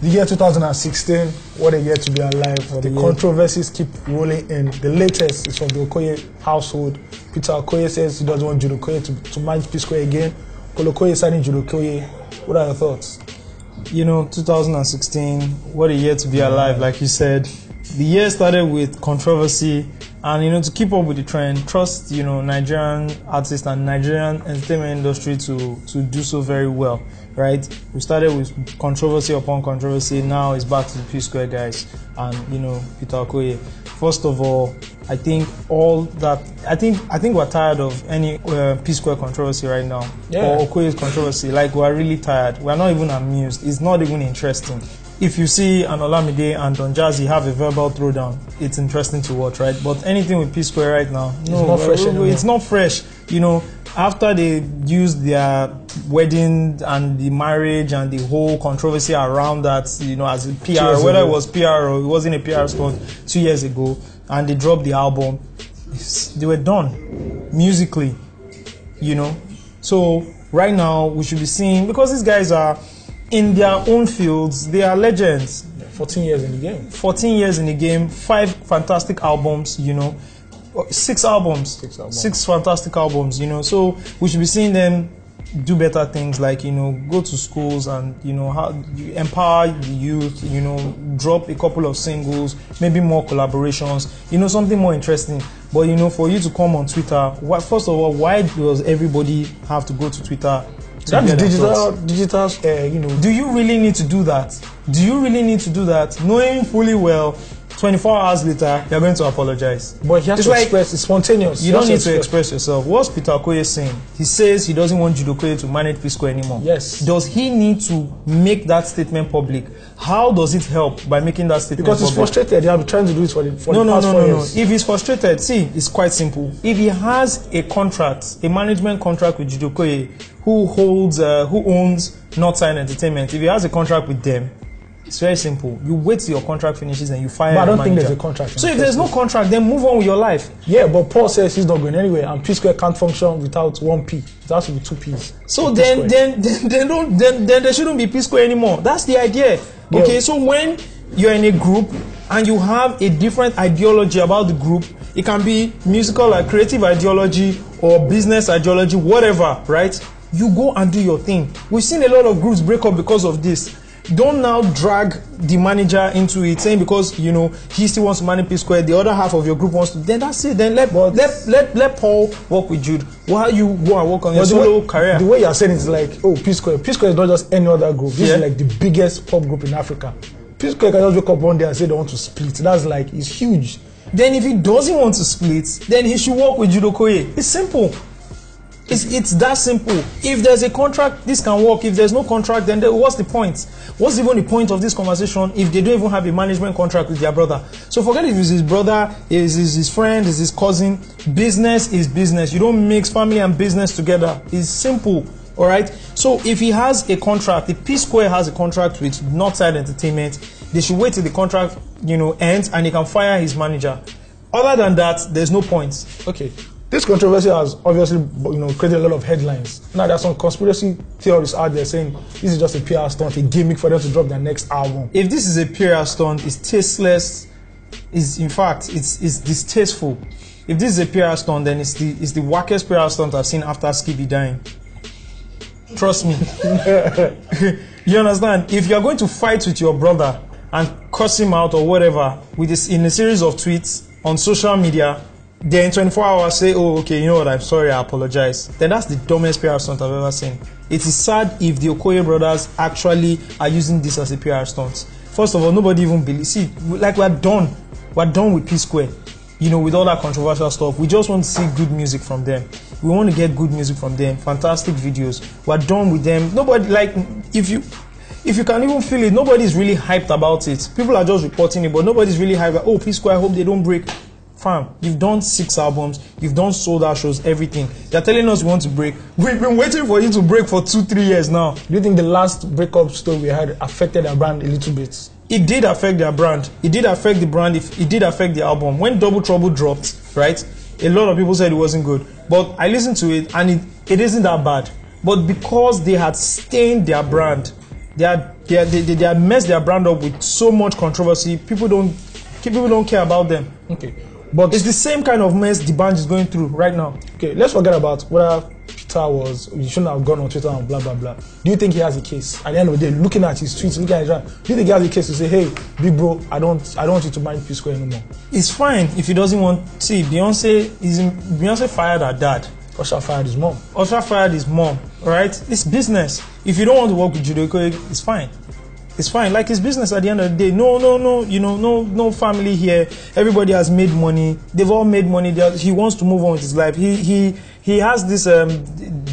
The year 2016, what a year to be alive. The controversies keep rolling in. The latest is from the Okoye household. Peter Okoye says he doesn't want Jude Okoye to manage P-Square again. Kolo Okoye signing Jude Okoye. What are your thoughts? You know, 2016, what a year to be alive, like you said. The year started with controversy, and you know, to keep up with the trend, trust, you know, Nigerian artists and Nigerian entertainment industry to do so very well, right? We started with controversy upon controversy. Now it's back to the P-Square guys and, you know, Peter Okoye. First of all, I think we're tired of any P-Square controversy right now, or Okoye's controversy. Like, we're really tired. We're not even amused. It's not even interesting. If you see an Olamide and Don Jazzy have a verbal throwdown, it's interesting to watch, right? But anything with P-Square right now, no, it's not fresh. You know, after they used their wedding and the marriage and the whole controversy around that, you know, as a PR, whether it was PR or it wasn't a PR stunt 2 years ago, and they dropped the album, they were done musically, you know. So right now we should be seeing, because these guys are in their own fields, they are legends. 14 years in the game. 14 years in the game, 5 fantastic albums, you know. 6 albums. 6 fantastic albums, you know. So we should be seeing them do better things, like, you know, go to schools and, you know, empower the youth, you know, drop a couple of singles, maybe more collaborations, you know, something more interesting. But, you know, for you to come on Twitter, first of all, why does everybody have to go to Twitter? That's digital, you know. Do you really need to do that? Do you really need to do that, knowing fully well 24 hours later you're going to apologize? But he has to express, it's spontaneous. You don't need to express yourself. What's Peter Okoye saying? He says he doesn't want Jude Okoye to manage P-Square anymore. Yes. Does he need to make that statement public? How does it help by making that statement because public? He's frustrated. They have been trying to do it for the past 4 years. If he's frustrated, see, it's quite simple. If he has a contract, a management contract with Jude Okoye, who owns Northside Entertainment, if he has a contract with them, it's very simple. You wait till your contract finishes and you fire. But I don't the think manager. there's a contract. So if there's no contract, then move on with your life. Yeah, but Paul says he's not going anywhere, and P-Square can't function without 1 P. It has to be 2 Ps. So then there shouldn't be P-Square anymore. That's the idea. Yeah. Okay, so when you're in a group and you have a different ideology about the group, it can be musical or creative ideology or business ideology, whatever, right? You go and do your thing. We've seen a lot of groups break up because of this. Don't now drag the manager into it, saying because, you know, he still wants to manage P-Square, the other half of your group wants to. Then that's it. Then let Paul work with Jude while you go and work on your solo career. The way you're saying it is like, oh, P-Square is not just any other group. This is like the biggest pop group in Africa. P-Square can just wake up one day and say they want to split. That's like, it's huge. Then if he doesn't want to split, then he should work with Jude Okoye. It's simple. It's that simple. If there's a contract, this can work. If there's no contract, then what's the point? What's even the point of this conversation if they don't even have a management contract with their brother? So forget if it's his brother, is his friend, is his cousin. Business is business. You don't mix family and business together. It's simple. All right? So if he has a contract, if P-Square has a contract with Northside Entertainment, they should wait till the contract, you know, ends and he can fire his manager. Other than that, there's no point. Okay. This controversy has obviously, you know, created a lot of headlines. Now there's some conspiracy theorists out there saying this is just a PR stunt, a gimmick for them to drop their next album. If this is a PR stunt, it's tasteless. In fact, it's distasteful. If this is a PR stunt, then it's the wackest PR stunt I've seen after Skippy dying. Trust me. You understand? If you're going to fight with your brother and cuss him out or whatever with this in a series of tweets on social media, then 24 hours say, oh, okay, you know what, I'm sorry, I apologize. Then that's the dumbest PR stunt I've ever seen. It is sad if the Okoye brothers actually are using this as a PR stunt. First of all, nobody even believes. See, like we're done. We're done with P-Square. You know, with all that controversial stuff. We just want to see good music from them. We want to get good music from them. Fantastic videos. We're done with them. Nobody, like, if you can even feel it, nobody's really hyped about it. People are just reporting it, but nobody's really hyped. Like, oh, P-Square, I hope they don't break. Fam, you've done 6 albums, you've done sold out shows, everything. They're telling us we want to break. We've been waiting for you to break for 2-3 years now. Do you think the last breakup story we had affected their brand a little bit? It did affect their brand. It did affect the brand. It did affect the album. When Double Trouble dropped, right, a lot of people said it wasn't good. But I listened to it and it isn't that bad. But because they had stained their brand, They are messed their brand up with so much controversy. People don't care about them. Okay, but it's the same kind of mess the band is going through right now. Okay, let's forget about whether Peter you shouldn't have gone on Twitter and blah blah blah. Do you think he has a case? At the end of the day, looking at his tweets, looking at his rant, do you think he has a case to say, hey, big bro, I don't want you to mind P Square anymore? It's fine if he doesn't want. See, Beyonce fired her dad. Usher fired his mom. Usher fired his mom. Right? It's business. If you don't want to work with Jude Okoye, it's fine. It's fine. Like, it's business at the end of the day. No, you know, no family here. Everybody has made money. They've all made money. He wants to move on with his life. He has this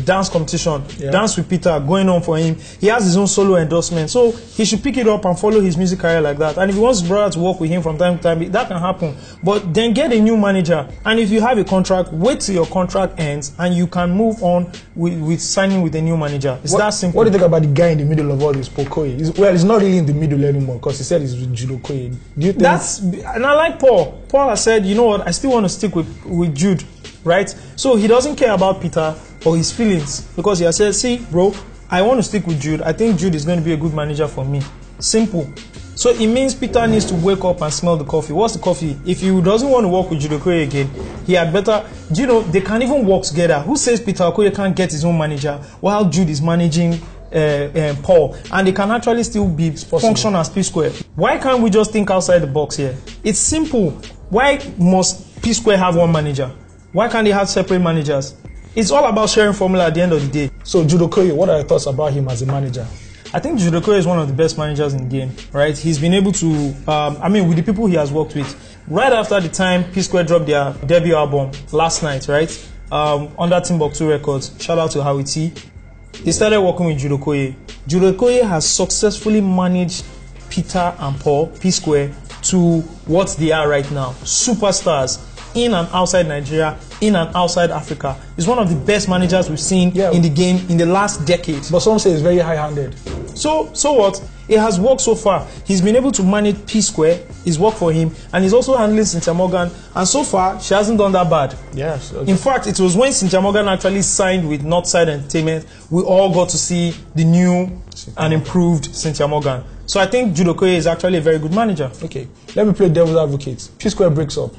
dance competition, Dance with Peter, going on for him. He has his own solo endorsement. So he should pick it up and follow his music career like that. And if he wants his brother to work with him from time to time, that can happen. But then get a new manager. And if you have a contract, wait till your contract ends and you can move on with signing with a new manager. It's that simple. What do you think about the guy in the middle of all this, Okoye? He's not really in the middle anymore because he said he's with Jude Okoye. Do you think and I like Paul. Paul has said, you know what, I still want to stick with Jude. Right? So he doesn't care about Peter or his feelings because he has said, see, bro, I want to stick with Jude. I think Jude is going to be a good manager for me. Simple. So it means Peter needs to wake up and smell the coffee. What's the coffee? If he doesn't want to work with Jude Okoye again, he had better, you know, they can even work together. Who says Peter Okoye can't get his own manager while Jude is managing Paul? And they can actually still be function as P Square. Why can't we just think outside the box here? It's simple. Why must P Square have one manager? Why can't they have separate managers? It's all about sharing formula at the end of the day. So Jude Okoye, what are your thoughts about him as a manager? I think Jude Okoye is one of the best managers in the game, right? He's been able to, with the people he has worked with, right after the time P Square dropped their debut album last night, right? Under Timbuktu Records, shout out to Howie T. They started working with Jude Okoye. Jude Okoye has successfully managed Peter and Paul, P Square, to what they are right now. Superstars. In and outside Nigeria, in and outside Africa. He's one of the best managers we've seen in the game in the last decade. But some say he's very high-handed. So what? It has worked so far. He's been able to manage P Square. It's worked for him. And he's also handling Cynthia Morgan. And so far, she hasn't done that bad. Yes. Okay. In fact, it was when Cynthia Morgan actually signed with Northside Entertainment, we all got to see the new and improved Cynthia Morgan. So I think Jude Okoye is actually a very good manager. Okay. Let me play devil's advocate. P Square breaks up.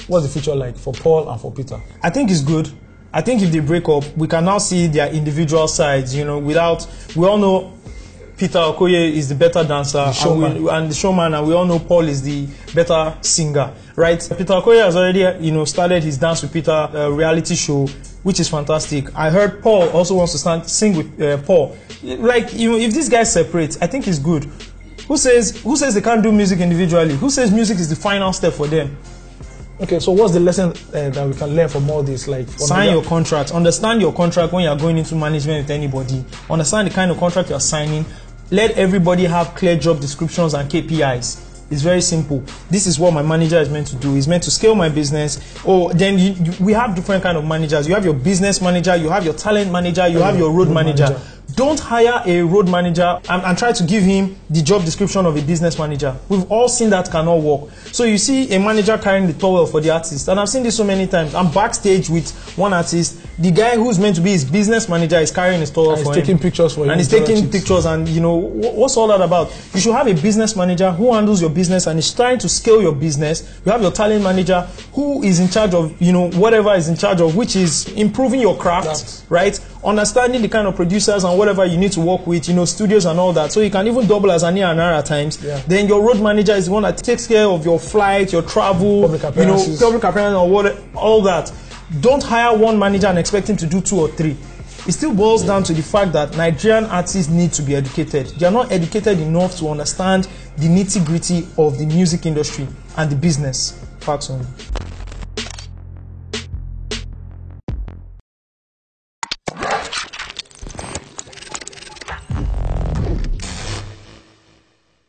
What's the future like for Paul and for Peter? I think it's good. I think if they break up, we can now see their individual sides, you know, we all know Peter Okoye is the better dancer and the showman, and we all know Paul is the better singer, right? Peter Okoye has already, you know, started his Dance with Peter reality show, which is fantastic. I heard Paul also wants to sing with Paul. Like, you know, if these guys separate, I think it's good. Who says they can't do music individually? Who says music is the final step for them? Okay, so what's the lesson that we can learn from all this? Like, sign your contract. Understand your contract when you are going into management with anybody. Understand the kind of contract you are signing. Let everybody have clear job descriptions and KPIs. It's very simple. This is what my manager is meant to do. He's meant to scale my business. Or then we have different kind of managers. You have your business manager, you have your talent manager, you have your road manager. Don't hire a road manager and try to give him the job description of a business manager. We've all seen that cannot work. So you see a manager carrying the towel for the artist, and I've seen this so many times. I'm backstage with one artist. The guy who's meant to be his business manager is carrying his towel for him. He's taking pictures for him. And he's taking pictures, and you know, what's all that about? You should have a business manager who handles your business and is trying to scale your business. You have your talent manager who is in charge of, you know, whatever is in charge of, which is improving your craft, right? Understanding the kind of producers and whatever you need to work with, you know, studios and all that. So you can even double as an A&R at times. Yeah. Then your road manager is the one that takes care of your flight, your travel, public appearances, or what, all that. Don't hire one manager and expect him to do 2 or 3. It still boils down to the fact that Nigerian artists need to be educated. They are not educated enough to understand the nitty-gritty of the music industry and the business. Facts only.